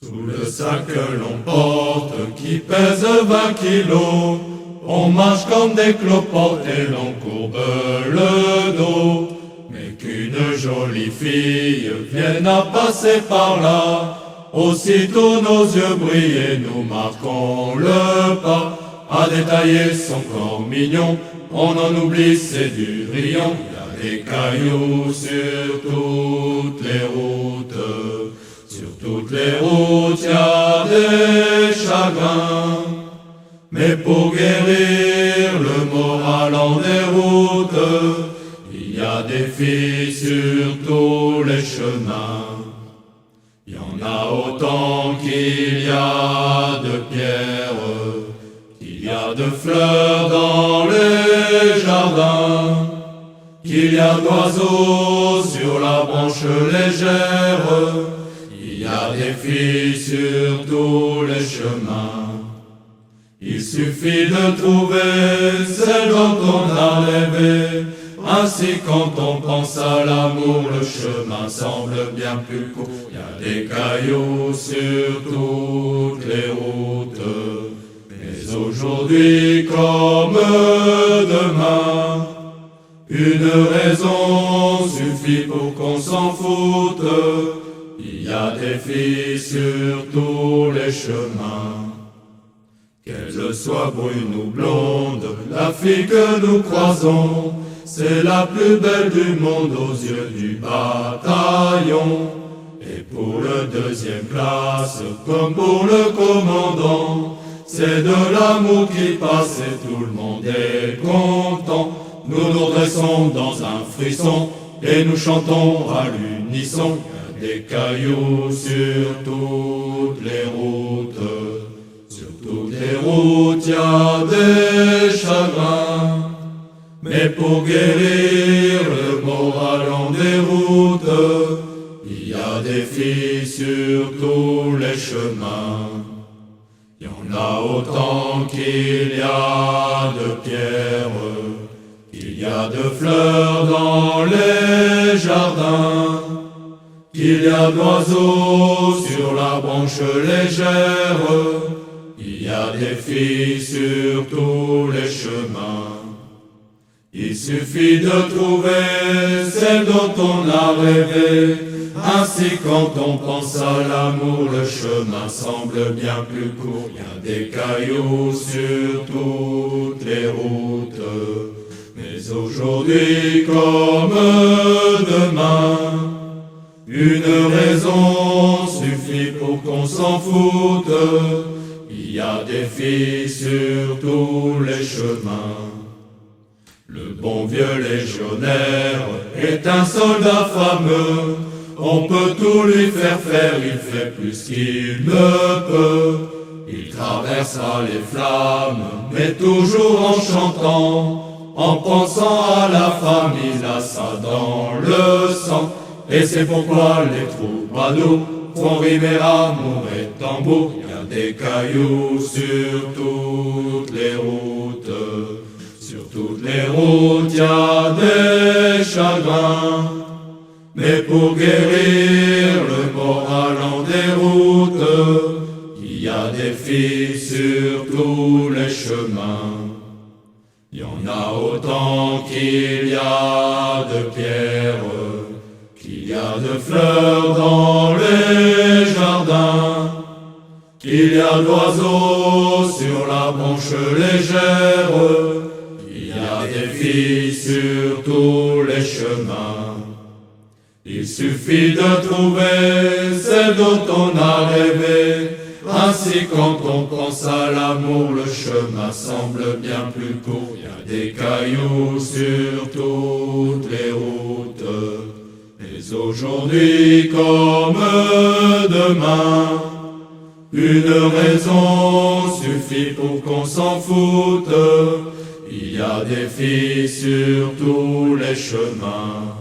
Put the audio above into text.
Tout le sac que l'on porte, qui pèse 20 kilos, on marche comme des cloportes et l'on courbe le dos. Mais qu'une jolie fille vienne à passer par là, aussitôt nos yeux brillent et nous marquons le pas. À détailler son corps mignon, on en oublie c'est du riant. Il y a des cailloux sur toutes les routes, sur toutes les routes il y a des chagrins. Mais pour guérir le moral en déroute, il y a des filles sur tous les chemins. Il y en a autant qu'il y a de pierres, qu'il y a de fleurs dans les jardins, qu'il y a d'oiseaux sur la branche légère. Il y a des filles sur tous les chemins. Il suffit de trouver celle dont on a rêvé. Ainsi quand on pense à l'amour, le chemin semble bien plus court. Il y a des cailloux sur toutes les routes, mais aujourd'hui comme demain, une raison suffit pour qu'on s'en foute. Il y a des filles sur tous les chemins. Qu'elle soit brune ou blonde, la fille que nous croisons, c'est la plus belle du monde aux yeux du bataillon. Et pour le deuxième classe, comme pour le commandant, c'est de l'amour qui passe et tout le monde est content. Nous nous dressons dans un frisson et nous chantons à l'unisson. Il y a des cailloux sur toutes les routes, sur toutes les routes il y a des chagrins. Mais pour guérir le moral en déroute, il y a des filles sur tous les chemins. Il y en a autant qu'il y a de pierres, qu'il y a de fleurs dans les jardins, qu'il y a d'oiseaux sur la branche légère. Il y a des filles sur tous les chemins. Il suffit de trouver celle dont on a rêvé. Ainsi quand on pense à l'amour, le chemin semble bien plus court. Il y a des cailloux sur toutes les routes, mais aujourd'hui comme demain, une raison suffit pour qu'on s'en foute. Il y a des filles sur tous les chemins. Le bon vieux légionnaire est un soldat fameux. On peut tout lui faire faire, il fait plus qu'il ne peut. Il traversera les flammes, mais toujours en chantant, en pensant à la femme, il a ça dans le sang. Et c'est pourquoi les troubadours font rimer amour et tambour. Il y a des cailloux sur toutes les routes, sur toutes les routes il y a des chagrins. Mais pour guérir le moral en déroute, il y a des filles sur tous les chemins. Il y en a autant qu'il y a de pierres, qu'il y a de fleurs dans les jardins, qu'il y a d'oiseaux sur la branche légère. Il y a des filles sur tous les chemins. Il suffit de trouver celle dont on a rêvé. Ainsi quand on pense à l'amour, le chemin semble bien plus court. Il y a des cailloux sur toutes les routes, mais aujourd'hui comme demain, une raison suffit pour qu'on s'en foute. Il y a des filles sur tous les chemins.